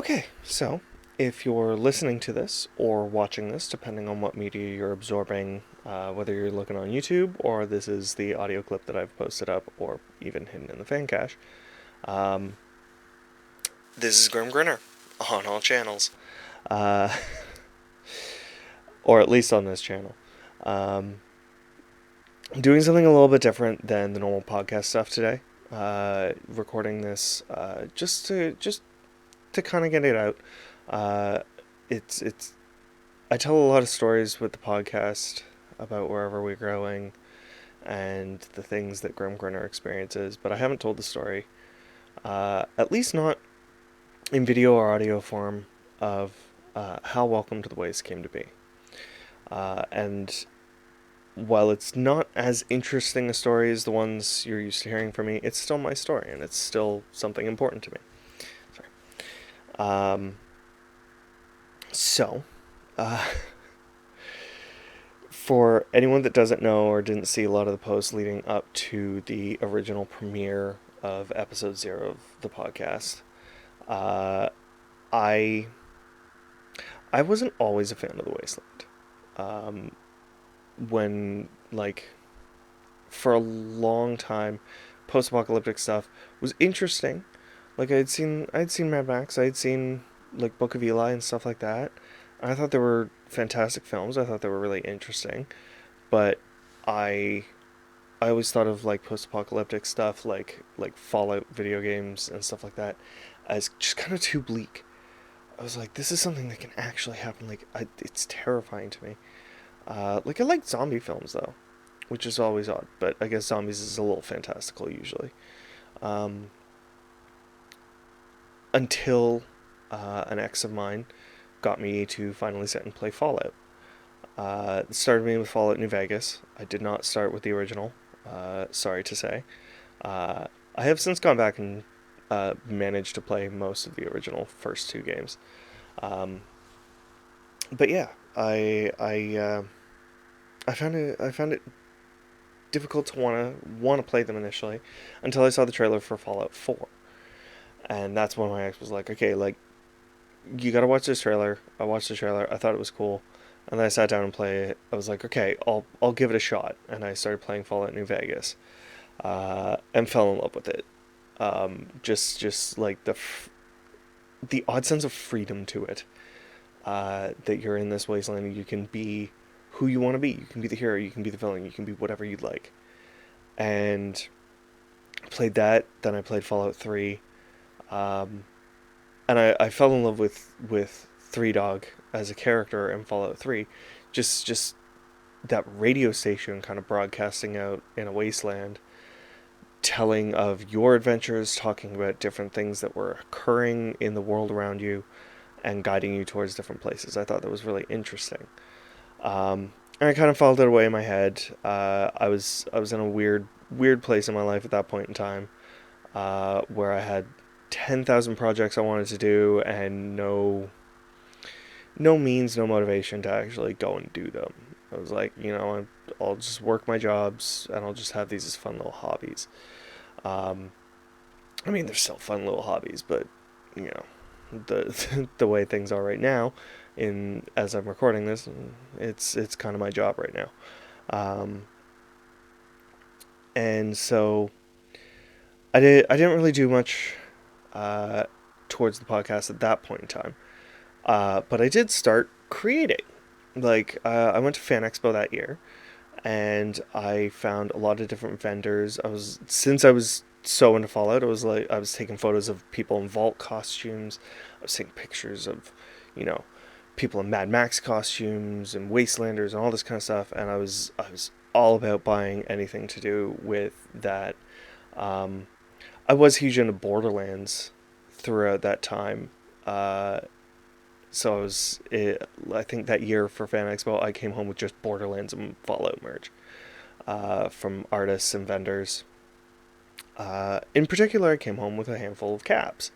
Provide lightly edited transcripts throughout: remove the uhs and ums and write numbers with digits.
Okay, so if you're listening to this or watching this, depending on what media you're absorbing, whether you're looking on YouTube or this is the audio clip that I've posted up or even hidden in the fan cache, um, this is Grimm Grinner on all channels, uh, or at least on this channel. Um, Doing something a little bit different than the normal podcast stuff today. Recording this just to kind of get it out. Uh, it's I tell a lot of stories with the podcast about wherever we're going and the things that Grimm Grinner experiences, but I haven't told the story, at least not in video or audio form, of how Welcome to the Waste came to be. And while it's not as interesting a story as the ones you're used to hearing from me, it's still my story, and it's still something important to me. Sorry. So, uh, for anyone that doesn't know or didn't see a lot of the posts leading up to the original premiere of episode 0 of the podcast, uh, I I wasn't always a fan of the Wasteland. Um, when for a long time, post-apocalyptic stuff was interesting. Like I'd seen Mad Max, I'd seen like Book of Eli and stuff like that. I thought they were fantastic films. I thought they were really interesting, but I I always thought of like post-apocalyptic stuff, like Fallout video games and stuff like that, as just kind of too bleak. I was like, this is something that can actually happen. It's terrifying to me. I like zombie films though, which is always odd, but I guess zombies is a little fantastical usually. Um, until an ex of mine got me to finally sit and play Fallout. It started me with Fallout New Vegas. I did not start with the original, sorry to say. I have since gone back and managed to play most of the original first two games. Um, but yeah, I found it difficult to wanna play them initially until I saw the trailer for Fallout 4. And that's when my ex was like, okay, like, you gotta watch this trailer. I watched the trailer. I thought it was cool. And then I sat down and played it. I was like, okay, I'll give it a shot. And I started playing Fallout New Vegas, and fell in love with it. Just like the odd sense of freedom to it. That you're in this wasteland and you can be who you want to be. You can be the hero. You can be the villain. You can be whatever you'd like. And I played that. Then I played Fallout 3. Um, and I fell in love with Three Dog as a character in Fallout 3. Just that radio station kind of broadcasting out in a wasteland, telling of your adventures, talking about different things that were occurring in the world around you, and guiding you towards different places. I thought that was really interesting. And I kind of filed it away in my head. I was in a weird place in my life at that point in time, where I had 10,000 projects I wanted to do and no means, no motivation to actually go and do them. I was like, I'll just work my jobs and I'll just have these as fun little hobbies. Um, I mean, they're still fun little hobbies, but you know, the way things are right now, in as I'm recording this, it's kind of my job right now. Um, and so I didn't really do much uh, towards the podcast at that point in time. But I did start creating. I went to Fan Expo that year, and I found a lot of different vendors. Since I was so into Fallout, I was taking photos of people in Vault costumes. I was taking pictures of, you know, people in Mad Max costumes and Wastelanders and all this kind of stuff. And I was all about buying anything to do with that. Um, I was huge into Borderlands throughout that time. Uh, I think that year for Fan Expo, I came home with just Borderlands and Fallout merch, from artists and vendors. In particular, I came home with a handful of caps,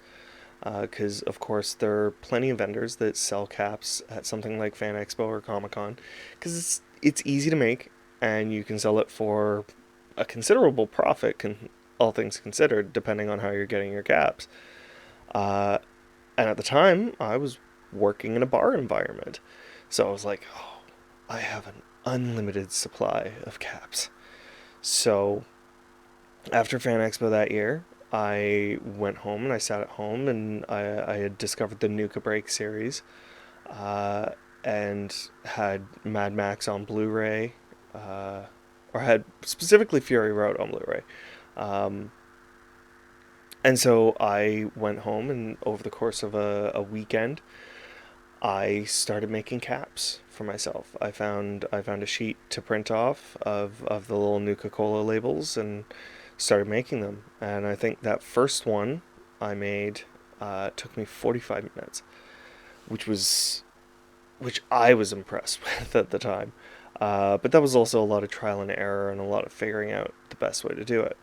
because of course there are plenty of vendors that sell caps at something like Fan Expo or Comic Con, because it's easy to make and you can sell it for a considerable profit, all things considered, depending on how you're getting your caps. Uh, And at the time, I was working in a bar environment. So I was like, oh, I have an unlimited supply of caps. So after Fan Expo that year, I went home and I sat at home and I had discovered the Nuka Break series, uh, and had Mad Max on Blu-ray, uh, or had specifically Fury Road on Blu-ray. Um, and so I went home and over the course of a weekend, I started making caps for myself. I found a sheet to print off of the little Nuka Cola labels and started making them. And I think that first one I made took me 45 minutes, which was which I was impressed with at the time. But that was also a lot of trial and error and a lot of figuring out the best way to do it.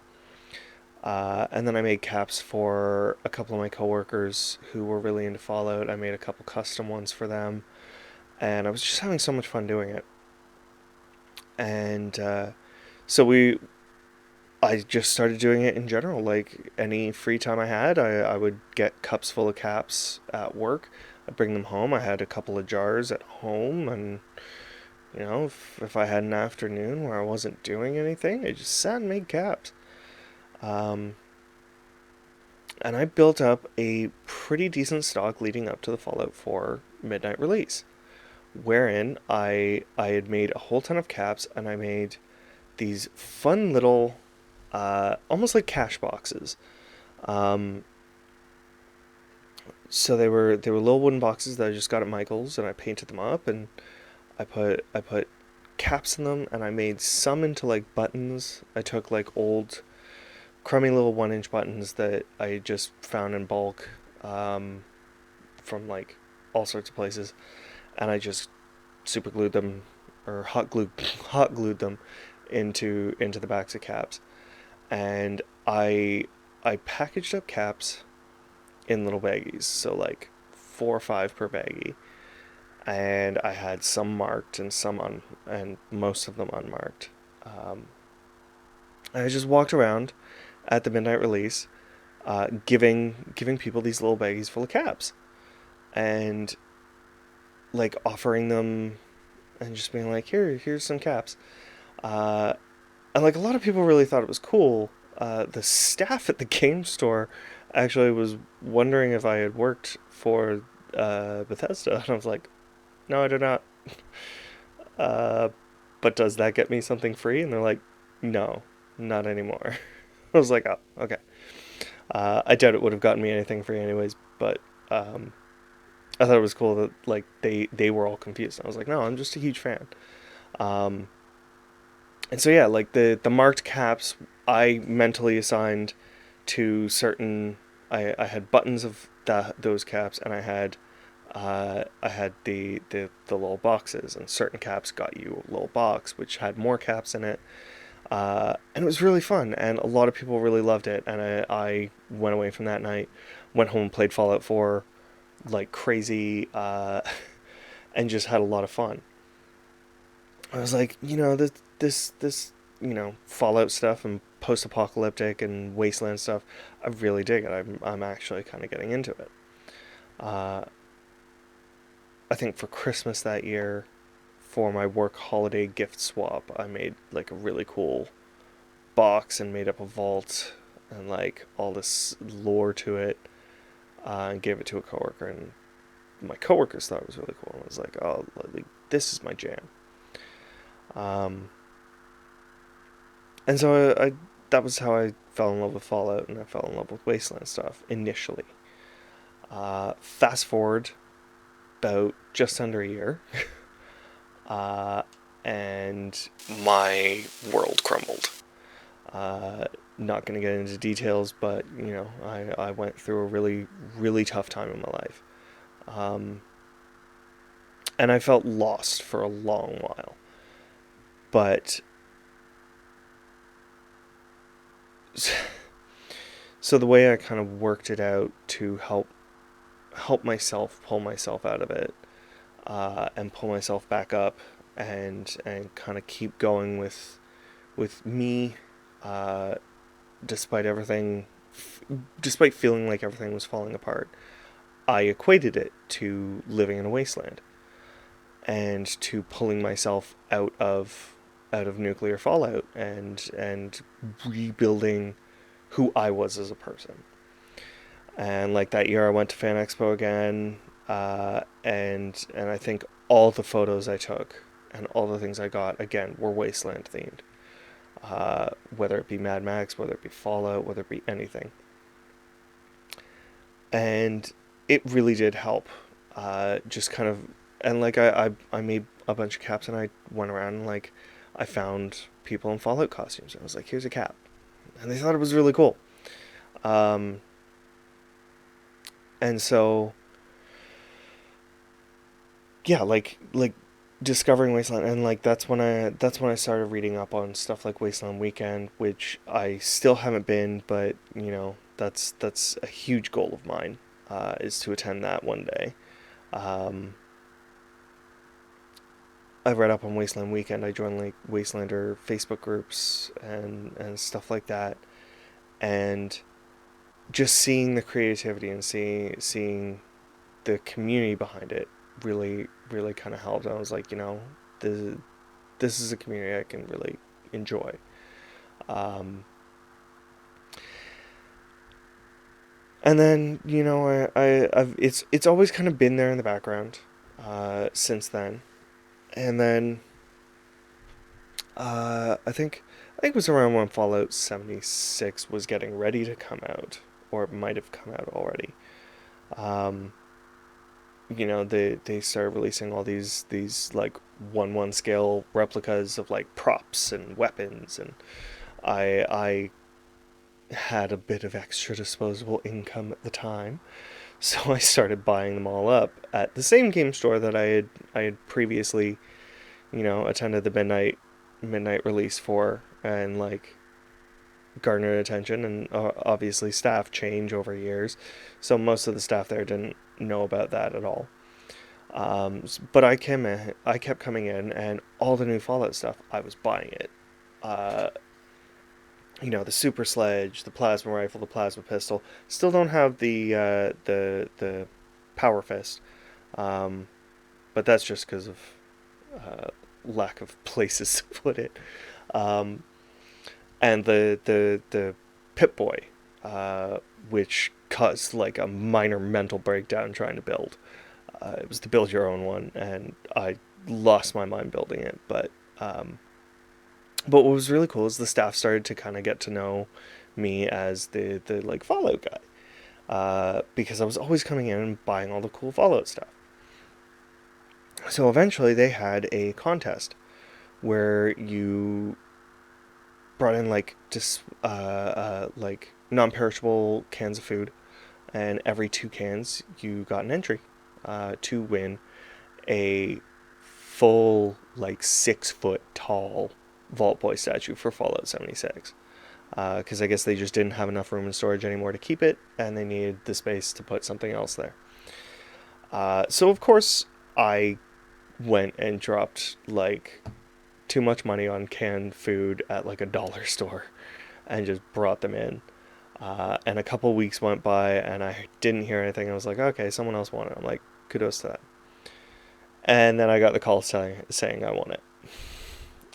And then I made caps for a couple of my coworkers who were really into Fallout. I made a couple custom ones for them, and I was just having so much fun doing it. And so I just started doing it in general. Like any free time I had, I would get cups full of caps at work. I'd bring them home. I had a couple of jars at home, and if I had an afternoon where I wasn't doing anything, I just sat and made caps. Um, and I built up a pretty decent stock leading up to the Fallout 4 midnight release, wherein I had made a whole ton of caps and I made these fun little, almost like cash boxes. Um, so they were little wooden boxes that I just got at Michael's, and I painted them up, and I put caps in them, and I made some into like buttons. I took like old crummy little 1 inch buttons that I just found in bulk, um, from like all sorts of places, and I just super glued them or hot glued them into the backs of caps, and I packaged up caps in little baggies, so like 4 or 5 per baggie, and I had some marked and and most of them unmarked. Um, I just walked around at the midnight release, giving people these little baggies full of caps, and like offering them and just being like, here's some caps. Uh, and like a lot of people really thought it was cool. The staff at the game store actually was wondering if I had worked for Bethesda, and I was like, no, I do not. Uh, but does that get me something free? And they're like, no, not anymore. I was like, oh, okay. I doubt it would have gotten me anything free anyways, but um, I thought it was cool that like they were all confused. I was like, no, I'm just a huge fan. Um, and so yeah, like the marked caps, I mentally assigned to certain. I had buttons of those caps, and I had the little boxes, and certain caps got you a little box which had more caps in it. And it was really fun, and a lot of people really loved it. And I went away from that night, went home, played Fallout 4 like crazy, and just had a lot of fun. I was like, this Fallout stuff and post-apocalyptic and wasteland stuff, I really dig it. I'm actually kind of getting into it. Uh, I think for Christmas that year, for my work holiday gift swap, I made like a really cool box and made up a vault and like all this lore to it, and gave it to a coworker, and my coworkers thought it was really cool. I was like, oh, like, this is my jam. Um, and so I that was how I fell in love with Fallout, and I fell in love with Wasteland stuff initially. Fast forward about just under a year, uh, and my world crumbled. Uh, Not going to get into details, but I went through a really, really tough time in my life. Um, and I felt lost for a long while. But so the way I kind of worked it out to help myself pull myself out of it, and pull myself back up, and kind of keep going with me, uh, despite everything, despite feeling like everything was falling apart. I equated it to living in a wasteland and to pulling myself out of nuclear fallout and rebuilding who I was as a person. And like that year, I went to Fan Expo again, and I think all the photos I took and all the things I got again were wasteland themed. Whether it be Mad Max, whether it be Fallout, whether it be anything, and it really did help. Just kind of, and like I made a bunch of caps, and I went around and like I found people in Fallout costumes. I was like, here's a cap, and they thought it was really cool. Um, and so yeah, like discovering Wasteland, and like that's when I started reading up on stuff like Wasteland Weekend, which I still haven't been, but that's a huge goal of mine, is to attend that one day. Um, I read up on Wasteland Weekend. I joined like Wastelander Facebook groups and stuff like that, and just seeing the creativity and seeing the community behind it really kind of helped. I was like, this is a community I can really enjoy. Um, and then I've it's always kind of been there in the background, since then. And then I think it was around when Fallout 76 was getting ready to come out, or it might have come out already. Um, they started releasing all these like 1/1 scale replicas of like props and weapons, and I had a bit of extra disposable income at the time, so I started buying them all up at the same game store that I had previously, attended the midnight release for, and like garnered attention. And obviously staff change over years, so most of the staff there didn't know about that at all. But I kept coming in, and all the new Fallout stuff, I was buying it. Uh, the super sledge, the plasma rifle, the plasma pistol. Still don't have the power fist, um, but that's just because of uh, lack of places to put it. Um, and the Pip Boy, which caused like a minor mental breakdown trying to build. It was the build your own one, and I lost my mind building it. But what was really cool is the staff started to kind of get to know me as the like Fallout guy, because I was always coming in and buying all the cool Fallout stuff. So eventually they had a contest where you brought in like just like non-perishable cans of food, and every 2 cans you got an entry, to win a full like 6 foot tall Vault Boy statue for Fallout 76. Because I guess they just didn't have enough room in storage anymore to keep it, and they needed the space to put something else there. So of course I went and dropped like too much money on canned food at like a dollar store and just brought them in. And a couple weeks went by and I didn't hear anything. I was like, okay, someone else won it. I'm like, kudos to that. And then I got the call saying I won it.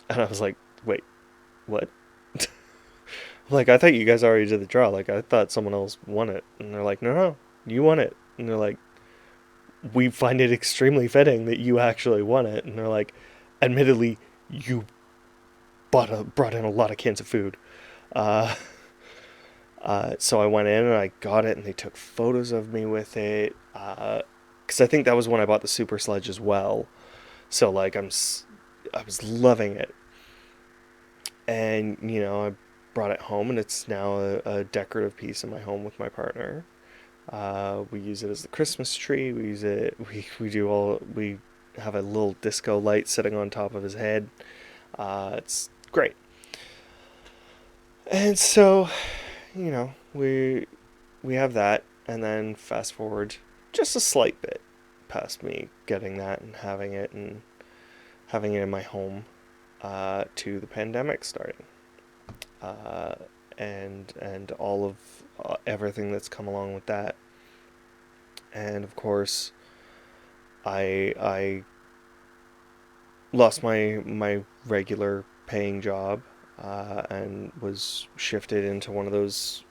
And I was like, wait, what? Like, I thought you guys already did the draw. Like, I thought someone else won it. And they're like, no, you won it. And they're like, we find it extremely fitting that you actually won it. And they're like, admittedly, you brought in a lot of cans of food. Uh, so I went in and I got it, and they took photos of me with it. Because I think that was when I bought the super sledge as well. So like I was loving it, and I brought it home, and it's now a decorative piece in my home with my partner. We use it as the Christmas tree. We use it. We have a little disco light sitting on top of his head. It's great. And so, we have that, and then fast forward just a slight bit past me getting that and having it in my home, to the pandemic starting, uh, and all of everything that's come along with that. And of course, I lost my regular paying job, and was shifted into one of those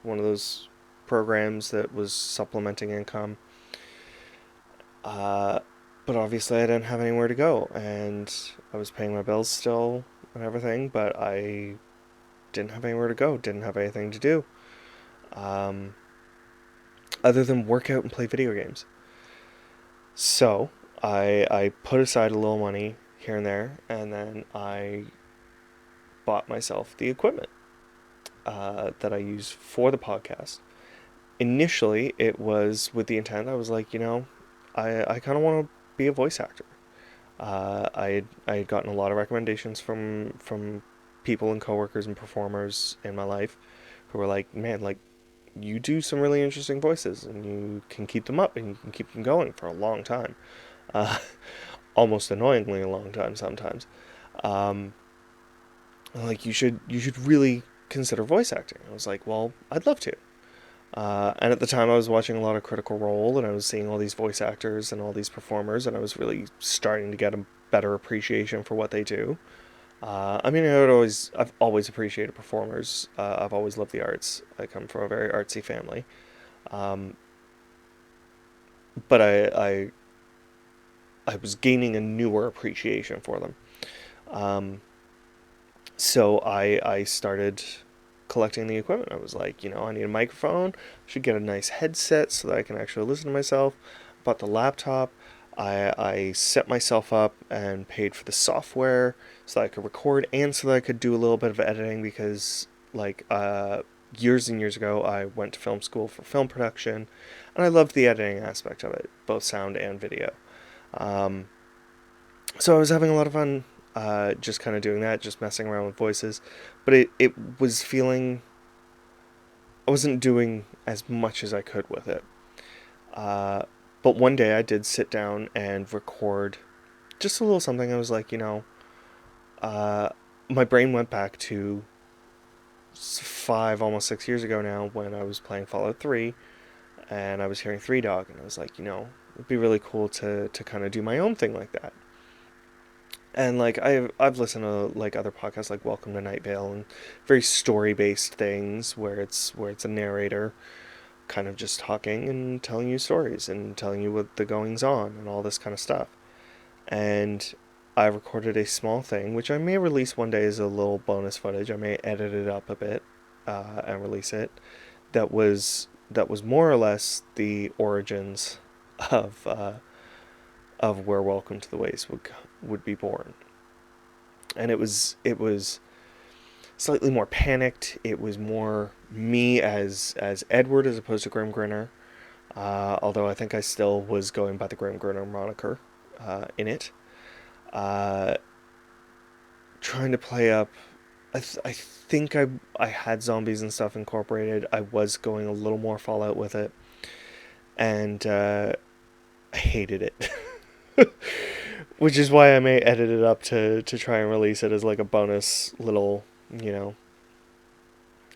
programs that was supplementing income. Uh, but obviously, I didn't have anywhere to go, and I was paying my bills still and everything, but I didn't have anywhere to go, didn't have anything to do, um, other than work out and play video games. So I put aside a little money here and there, and then I bought myself the equipment that I use for the podcast. Initially, it was with the intent, I was like, I kind of want to be a voice actor. I had gotten a lot of recommendations from people and coworkers and performers in my life who were like, man, like you do some really interesting voices and you can keep them up and you can keep them going for a long time, uh, almost annoyingly a long time sometimes. Um, like you should really consider voice acting. I was like, well, I'd love to. And at the time, I was watching a lot of Critical Role, and I was seeing all these voice actors and all these performers, and I was really starting to get a better appreciation for what they do. I mean, I've always appreciated performers. I've always loved the arts. I come from a very artsy family, um, but I was gaining a newer appreciation for them. Um, so I started collecting the equipment. I was like, I need a microphone. I should get a nice headset so that I can actually listen to myself. Bought the laptop. I set myself up and paid for the software so that I could record and so that I could do a little bit of editing because, like, years and years ago, I went to film school for film production and I loved the editing aspect of it, both sound and video. Um, so I was having a lot of fun, just kind of doing that, just messing around with voices. But it was feeling I wasn't doing as much as I could with it. Uh, but one day I did sit down and record just a little something. I was like, uh, my brain went back to 5, almost 6 years ago now when I was playing Fallout 3 and I was hearing Three Dog, and I was like, it'd be really cool to kind of do my own thing like that. And like I've listened to like other podcasts like Welcome to Night Vale and very story based things where it's a narrator kind of just talking and telling you stories and telling you what the goings on and all this kind of stuff. And I recorded a small thing which I may release one day as a little bonus footage. I may edit it up a bit, and release it. That was more or less the origins of where Welcome to the Waste would be born. And it was slightly more panicked. It was more me as Edward as opposed to Grimm Grinner. Although I think I still was going by the Grimm Grinner moniker in it. Uh, Trying to play up. I think I had zombies and stuff incorporated. I was going a little more Fallout with it, and I hated it. Which is why I may edit it up to try and release it as like a bonus little,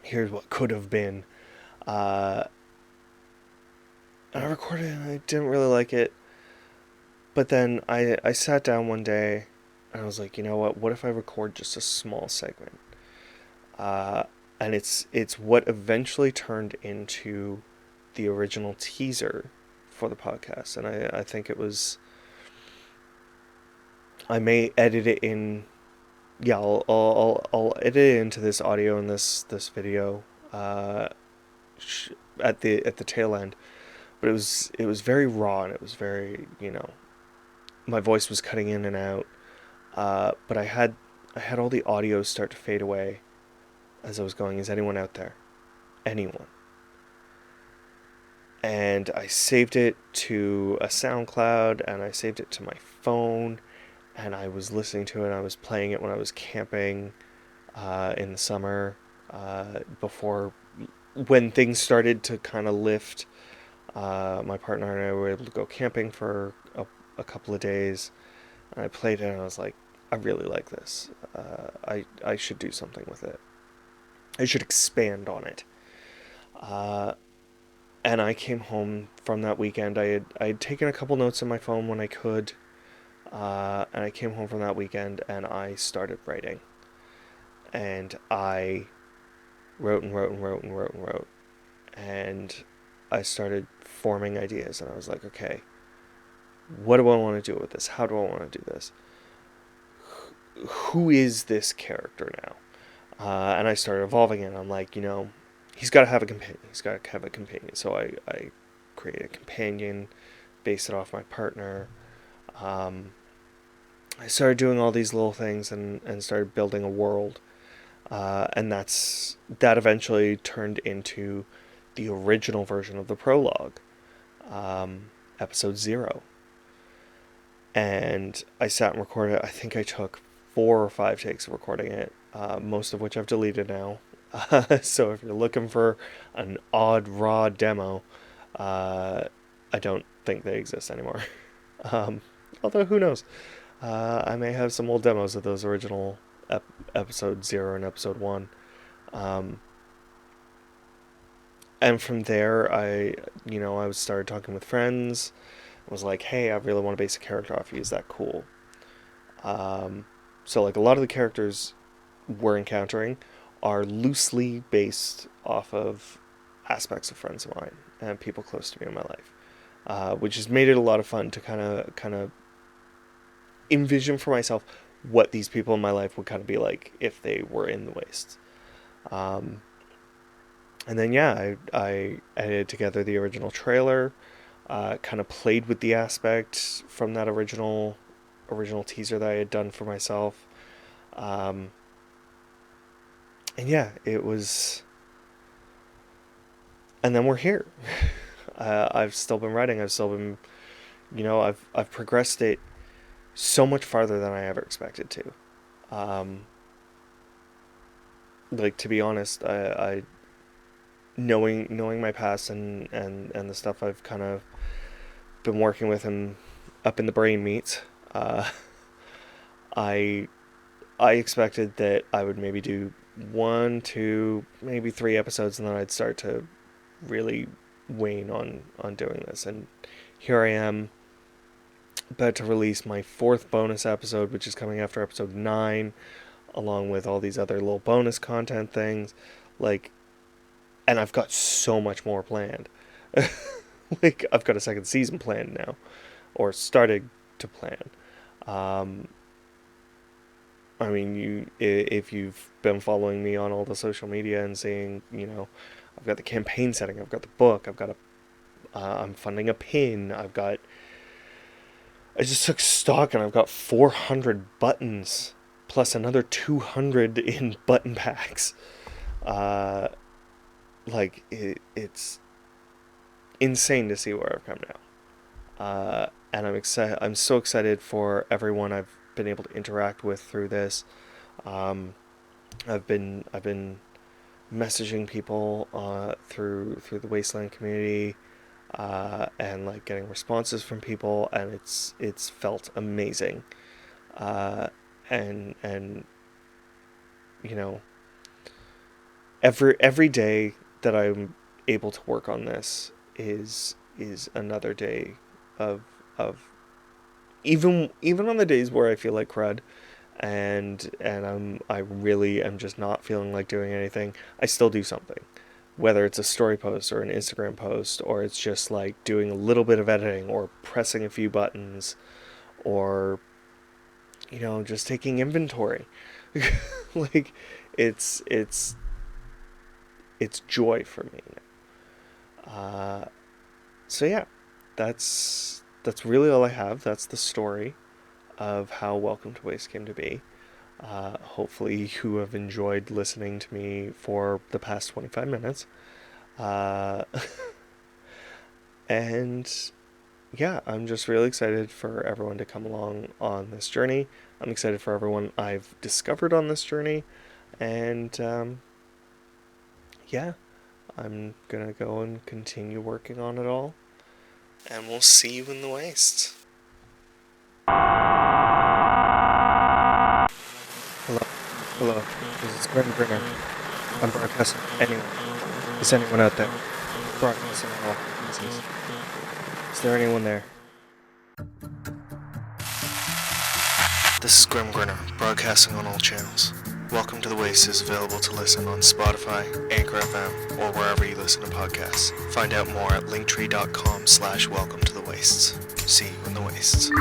here's what could have been. Uh, I recorded it and I didn't really like it. But then I sat down one day and I was like, you know what? What if I record just a small segment? Uh, and it's what eventually turned into the original teaser for the podcast. And I think it was. I may edit it in. Yeah, I'll edit it into this audio and this video, uh, at the tail end. But it was very raw and it was very, my voice was cutting in and out. But I had all the audio start to fade away as I was going. Is anyone out there? Anyone? And I saved it to a SoundCloud and I saved it to my phone and I was listening to it. And I was playing it when I was camping in the summer, before when things started to kind of lift. My partner and I were able to go camping for a couple of days, and I played it and I was like, I really like this. I should do something with it. I should expand on it. Uh, and I came home from that weekend. I had taken a couple notes on my phone when I could, and I came home from that weekend and I started writing. And I wrote and wrote and wrote and wrote and wrote. And I started forming ideas, and I was like, okay, what do I want to do with this? How do I want to do this? Who is this character now? And I started evolving it. I'm like, he's got to have a companion. He's got to have a companion. So I created a companion, based it off my partner. I started doing all these little things and started building a world. And that eventually turned into the original version of the prologue, episode 0. And I sat and recorded it. I think I took 4 or 5 takes of recording it, most of which I've deleted now. So if you're looking for an odd, raw demo, I don't think they exist anymore. Although, who knows? I may have some old demos of those original episode 0 and episode 1. And from there, I started talking with friends. I was like, hey, I really want to base a character off you. Is that cool? So like a lot of the characters we're encountering are loosely based off of aspects of friends of mine and people close to me in my life, which has made it a lot of fun to kind of envision for myself what these people in my life would kind of be like if they were in the wastes. And then I edited together the original trailer, kind of played with the aspect from that original teaser that I had done for myself. And yeah, it was. And then we're here. I've still been writing. I've still been, I've progressed it so much farther than I ever expected to. Like, to be honest, I knowing my past and the stuff I've kind of been working with and up in the brain meats, I expected that I would maybe do 1, 2, maybe 3 episodes, and then I'd start to really wane on doing this. And here I am, about to release my 4th bonus episode, which is coming after episode 9, along with all these other little bonus content things. Like, and I've got so much more planned. Like, I've got a 2nd season planned now, or started to plan. I mean, if you've been following me on all the social media and seeing, I've got the campaign setting, I've got the book, I'm funding a pin, I just took stock and I've got 400 buttons, plus another 200 in button packs. It's insane to see where I've come now. And I'm so excited for everyone I've been able to interact with through this. I've been messaging people through the Wasteland community, and like getting responses from people, and it's felt amazing. And every day that I'm able to work on this is another day of even on the days where I feel like crud, and I really am just not feeling like doing anything, I still do something. Whether it's a story post or an Instagram post, or it's just like doing a little bit of editing or pressing a few buttons, or just taking inventory. Like, it's joy for me. So yeah, that's really all I have. That's the story of how Welcome to Waste came to be. Hopefully you have enjoyed listening to me for the past 25 minutes. And yeah, I'm just really excited for everyone to come along on this journey. I'm excited for everyone I've discovered on this journey. And yeah, I'm gonna go and continue working on it all. And we'll see you in the wastes. Hello, this is Grimm Grinner. I'm broadcasting. Anyone. Is anyone out there? broadcasting on all frequencies. Is there anyone there? This is Grimm Grinner, broadcasting on all channels. Welcome to The Waste is available to listen on Spotify, Anchor FM, or wherever you listen to podcasts. Find out more at linktree.com/welcome to the wastes. See you in the wastes.